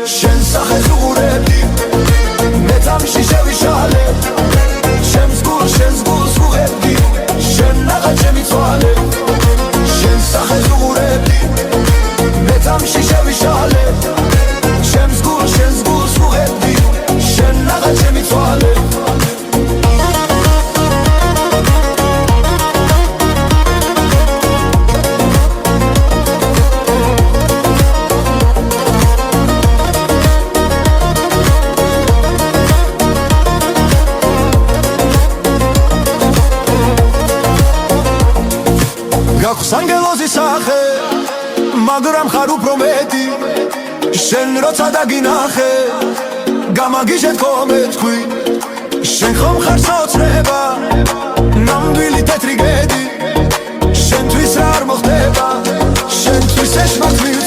შენ სახეს უყურებდი მე თამაში შევიშალე შენს გულს ვუღებდი შენ ნახა ჩემი თვალე შენ სახეს უყურებდი მე თამაში შევიშალე შენს გულს ვუღებდი შენ ნახა ჩემი თვალე გაქვს ანგელოზის სახე მაგრამ ხარ უფრო მეტი შენ როცა დაგინახე გამაგიჟეთ ხომ ეთქვი შენ ხომ ხარ საოცრება ნამდვილი თეთრი გედი შენთვის რა არ მოხდება შენთვის ეშმაკმი